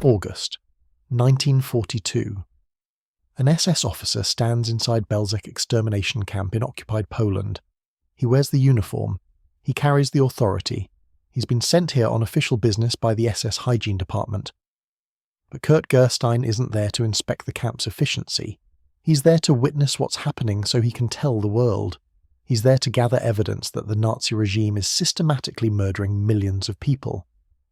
August 1942. An SS officer stands inside Belzec extermination camp in occupied Poland. He wears the uniform. He carries the authority. He's been sent here on official business by the SS hygiene department. But Kurt Gerstein isn't there to inspect the camp's efficiency. He's there to witness what's happening so he can tell the world. He's there to gather evidence that the Nazi regime is systematically murdering millions of people.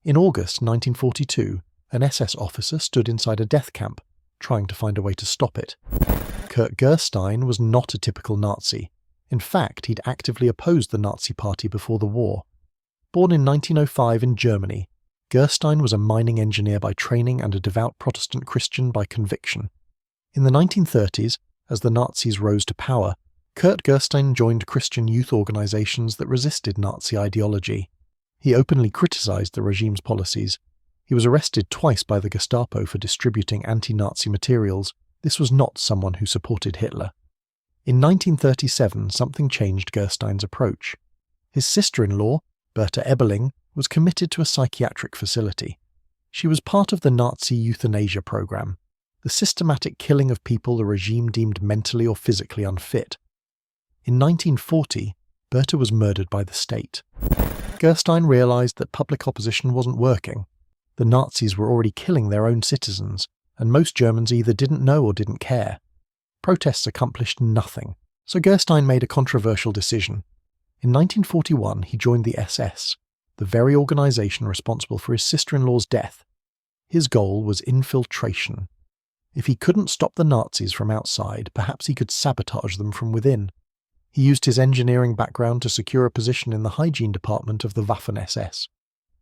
In August 1942, an SS officer stood inside a death camp, trying to find a way to stop it. Kurt Gerstein was not a typical Nazi. In fact, he'd actively opposed the Nazi Party before the war. Born in 1905 in Germany, Gerstein was a mining engineer by training and a devout Protestant Christian by conviction. In the 1930s, as the Nazis rose to power, Kurt Gerstein joined Christian youth organizations that resisted Nazi ideology. He openly criticized the regime's policies. He was arrested twice by the Gestapo for distributing anti-Nazi materials. This was not someone who supported Hitler. In 1937, something changed Gerstein's approach. His sister-in-law, Berta Ebeling, was committed to a psychiatric facility. She was part of the Nazi euthanasia program, the systematic killing of people the regime deemed mentally or physically unfit. In 1940, Berta was murdered by the state. Gerstein realized that public opposition wasn't working. The Nazis were already killing their own citizens, and most Germans either didn't know or didn't care. Protests accomplished nothing, so Gerstein made a controversial decision. In 1941, he joined the SS, the very organization responsible for his sister-in-law's death. His goal was infiltration. If he couldn't stop the Nazis from outside, perhaps he could sabotage them from within. He used his engineering background to secure a position in the hygiene department of the Waffen-SS.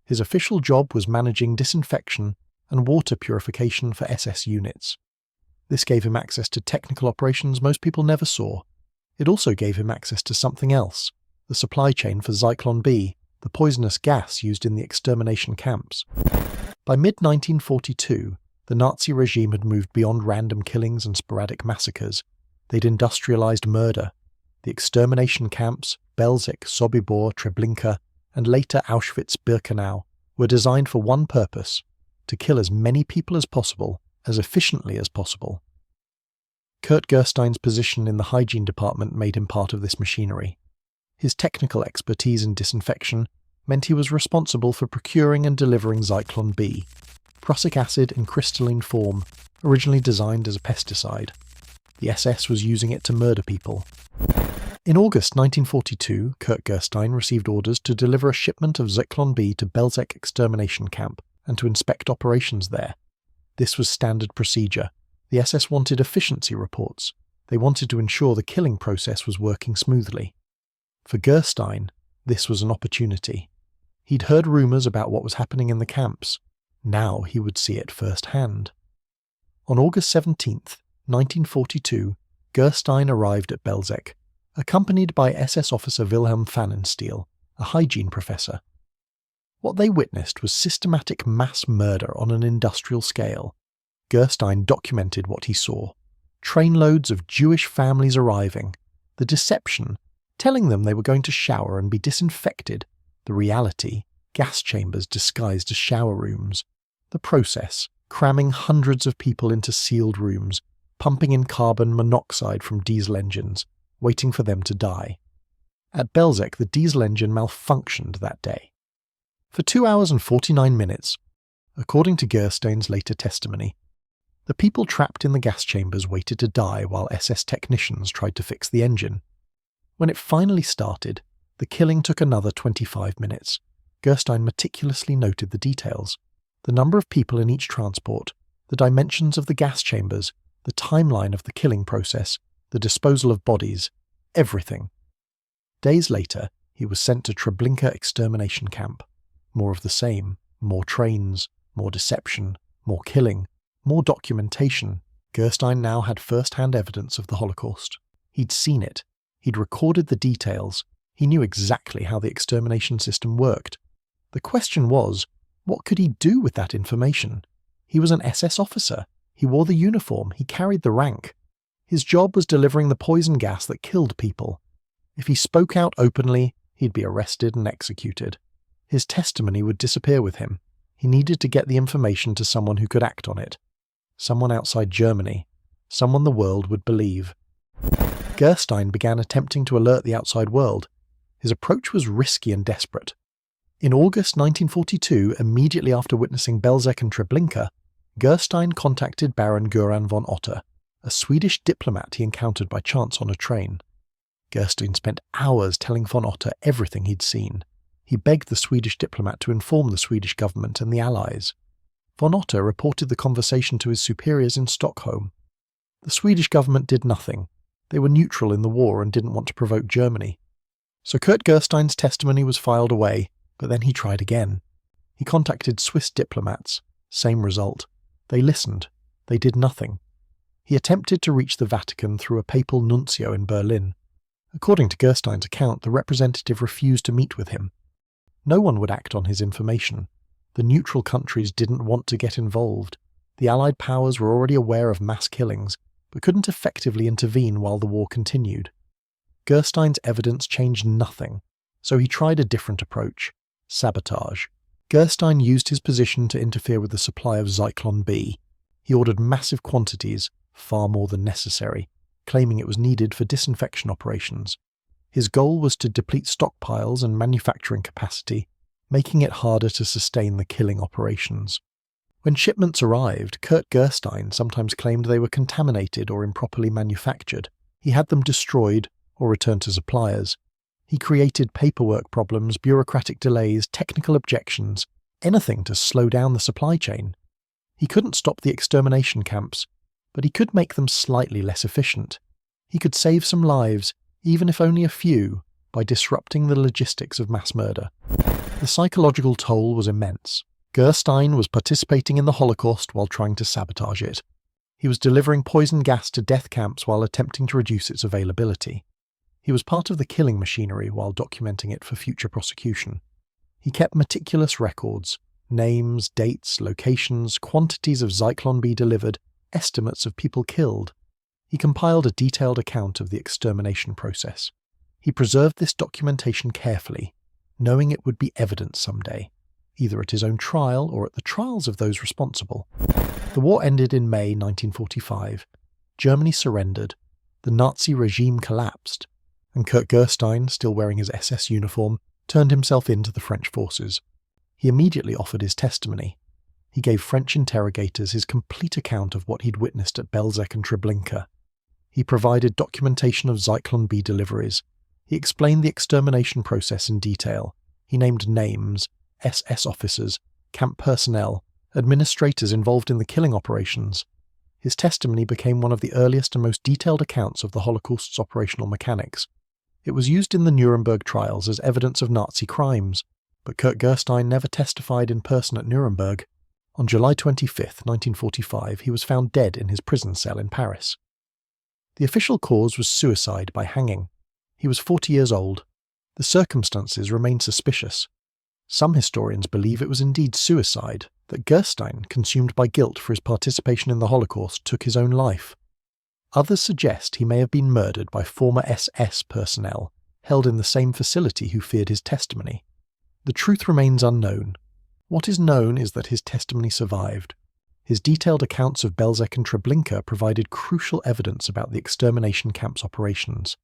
His official job was managing disinfection and water purification for SS units. This gave him access to technical operations most people never saw. It also gave him access to something else, the supply chain for Zyklon B, the poisonous gas used in the extermination camps. By mid-1942, the Nazi regime had moved beyond random killings and sporadic massacres. They'd industrialized murder. The extermination camps, Belzec, Sobibor, Treblinka, and later Auschwitz-Birkenau, were designed for one purpose: to kill as many people as possible, as efficiently as possible. Kurt Gerstein's position in the hygiene department made him part of this machinery. His technical expertise in disinfection meant he was responsible for procuring and delivering Zyklon B, prussic acid in crystalline form, originally designed as a pesticide. The SS was using it to murder people. In August 1942, Kurt Gerstein received orders to deliver a shipment of Zyklon B to Belzec extermination camp and to inspect operations there. This was standard procedure. The SS wanted efficiency reports. They wanted to ensure the killing process was working smoothly. For Gerstein, this was an opportunity. He'd heard rumours about what was happening in the camps. Now he would see it firsthand. On August 17th, 1942, Gerstein arrived at Belzec, accompanied by SS officer Wilhelm Pfannenstiel, a hygiene professor. What they witnessed was systematic mass murder on an industrial scale. Gerstein documented what he saw. Trainloads of Jewish families arriving. The deception, telling them they were going to shower and be disinfected. The reality, gas chambers disguised as shower rooms. The process, cramming hundreds of people into sealed rooms, pumping in carbon monoxide from diesel engines, waiting for them to die. At Belzec, the diesel engine malfunctioned that day. For 2 hours and 49 minutes, according to Gerstein's later testimony, the people trapped in the gas chambers waited to die while SS technicians tried to fix the engine. When it finally started, the killing took another 25 minutes. Gerstein meticulously noted the details: the number of people in each transport, the dimensions of the gas chambers, the timeline of the killing process, the disposal of bodies, everything. Days later, he was sent to Treblinka extermination camp. More of the same, more trains, more deception, more killing, more documentation. Gerstein now had first-hand evidence of the Holocaust. He'd seen it. He'd recorded the details. He knew exactly how the extermination system worked. The question was, what could he do with that information? He was an SS officer. He wore the uniform. He carried the rank. His job was delivering the poison gas that killed people. If he spoke out openly, he'd be arrested and executed. His testimony would disappear with him. He needed to get the information to someone who could act on it. Someone outside Germany. Someone the world would believe. Gerstein began attempting to alert the outside world. His approach was risky and desperate. In August 1942, immediately after witnessing Belzec and Treblinka, Gerstein contacted Baron Göran von Otter, a Swedish diplomat he encountered by chance on a train. Gerstein spent hours telling von Otter everything he'd seen. He begged the Swedish diplomat to inform the Swedish government and the Allies. Von Otter reported the conversation to his superiors in Stockholm. The Swedish government did nothing. They were neutral in the war and didn't want to provoke Germany. So Kurt Gerstein's testimony was filed away, but then he tried again. He contacted Swiss diplomats. Same result. They listened. They did nothing. He attempted to reach the Vatican through a papal nuncio in Berlin. According to Gerstein's account, the representative refused to meet with him. No one would act on his information. The neutral countries didn't want to get involved. The Allied powers were already aware of mass killings, but couldn't effectively intervene while the war continued. Gerstein's evidence changed nothing, so he tried a different approach: sabotage. Gerstein used his position to interfere with the supply of Zyklon B. He ordered massive quantities, far more than necessary, claiming it was needed for disinfection operations. His goal was to deplete stockpiles and manufacturing capacity, making it harder to sustain the killing operations. When shipments arrived, Kurt Gerstein sometimes claimed they were contaminated or improperly manufactured. He had them destroyed or returned to suppliers. He created paperwork problems, bureaucratic delays, technical objections, anything to slow down the supply chain. He couldn't stop the extermination camps, but he could make them slightly less efficient. He could save some lives, even if only a few, by disrupting the logistics of mass murder. The psychological toll was immense. Gerstein was participating in the Holocaust while trying to sabotage it. He was delivering poison gas to death camps while attempting to reduce its availability. He was part of the killing machinery while documenting it for future prosecution. He kept meticulous records: names, dates, locations, quantities of Zyklon B delivered, estimates of people killed. He compiled a detailed account of the extermination process. He preserved this documentation carefully, knowing it would be evidence someday, either at his own trial or at the trials of those responsible. The war ended in May 1945. Germany surrendered. The Nazi regime collapsed, and Kurt Gerstein, still wearing his SS uniform, turned himself in to the French forces. He immediately offered his testimony. He gave French interrogators his complete account of what he'd witnessed at Belzec and Treblinka. He provided documentation of Zyklon B deliveries. He explained the extermination process in detail. He named names, SS officers, camp personnel, administrators involved in the killing operations. His testimony became one of the earliest and most detailed accounts of the Holocaust's operational mechanics. It was used in the Nuremberg trials as evidence of Nazi crimes, but Kurt Gerstein never testified in person at Nuremberg. On July 25, 1945, he was found dead in his prison cell in Paris. The official cause was suicide by hanging. He was 40 years old. The circumstances remain suspicious. Some historians believe it was indeed suicide, that Gerstein, consumed by guilt for his participation in the Holocaust, took his own life. Others suggest he may have been murdered by former SS personnel, held in the same facility who feared his testimony. The truth remains unknown. What is known is that his testimony survived. His detailed accounts of Belzec and Treblinka provided crucial evidence about the extermination camp's operations.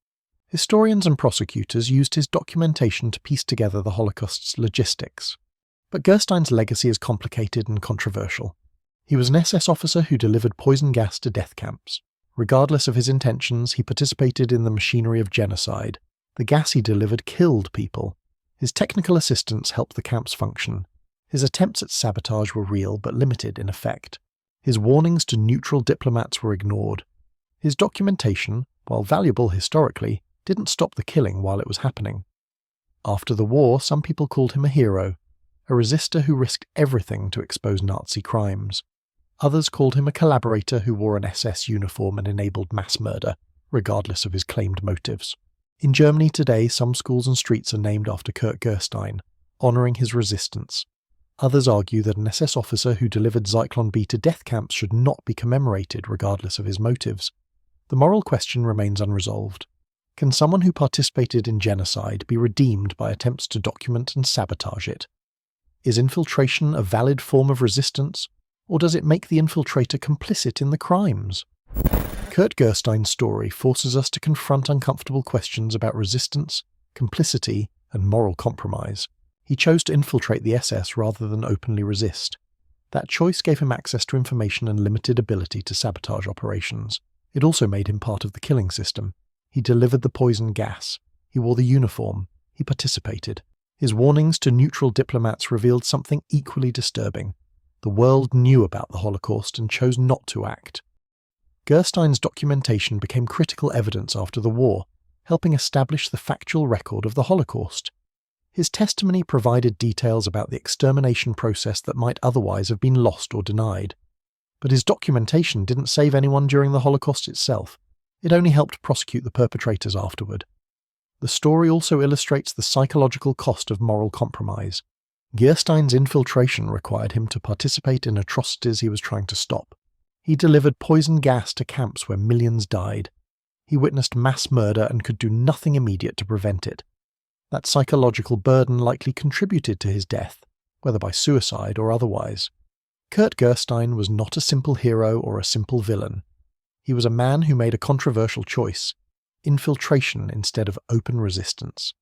Historians and prosecutors used his documentation to piece together the Holocaust's logistics. But Gerstein's legacy is complicated and controversial. He was an SS officer who delivered poison gas to death camps. Regardless of his intentions, he participated in the machinery of genocide. The gas he delivered killed people. His technical assistance helped the camps function. His attempts at sabotage were real but limited in effect. His warnings to neutral diplomats were ignored. His documentation, while valuable historically, didn't stop the killing while it was happening. After the war, some people called him a hero, a resistor who risked everything to expose Nazi crimes. Others called him a collaborator who wore an SS uniform and enabled mass murder, regardless of his claimed motives. In Germany today, some schools and streets are named after Kurt Gerstein, honouring his resistance. Others argue that an SS officer who delivered Zyklon B to death camps should not be commemorated regardless of his motives. The moral question remains unresolved. Can someone who participated in genocide be redeemed by attempts to document and sabotage it? Is infiltration a valid form of resistance, or does it make the infiltrator complicit in the crimes? Kurt Gerstein's story forces us to confront uncomfortable questions about resistance, complicity, and moral compromise. He chose to infiltrate the SS rather than openly resist. That choice gave him access to information and limited ability to sabotage operations. It also made him part of the killing system. He delivered the poison gas. He wore the uniform. He participated. His warnings to neutral diplomats revealed something equally disturbing. The world knew about the Holocaust and chose not to act. Gerstein's documentation became critical evidence after the war, helping establish the factual record of the Holocaust. His testimony provided details about the extermination process that might otherwise have been lost or denied. But his documentation didn't save anyone during the Holocaust itself. It only helped prosecute the perpetrators afterward. The story also illustrates the psychological cost of moral compromise. Gerstein's infiltration required him to participate in atrocities he was trying to stop. He delivered poison gas to camps where millions died. He witnessed mass murder and could do nothing immediate to prevent it. That psychological burden likely contributed to his death, whether by suicide or otherwise. Kurt Gerstein was not a simple hero or a simple villain. He was a man who made a controversial choice, infiltration instead of open resistance,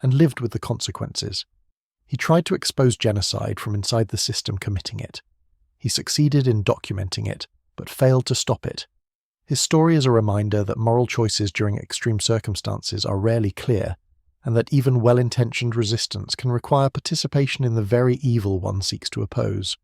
and lived with the consequences. He tried to expose genocide from inside the system committing it. He succeeded in documenting it, but failed to stop it. His story is a reminder that moral choices during extreme circumstances are rarely clear, and that even well-intentioned resistance can require participation in the very evil one seeks to oppose.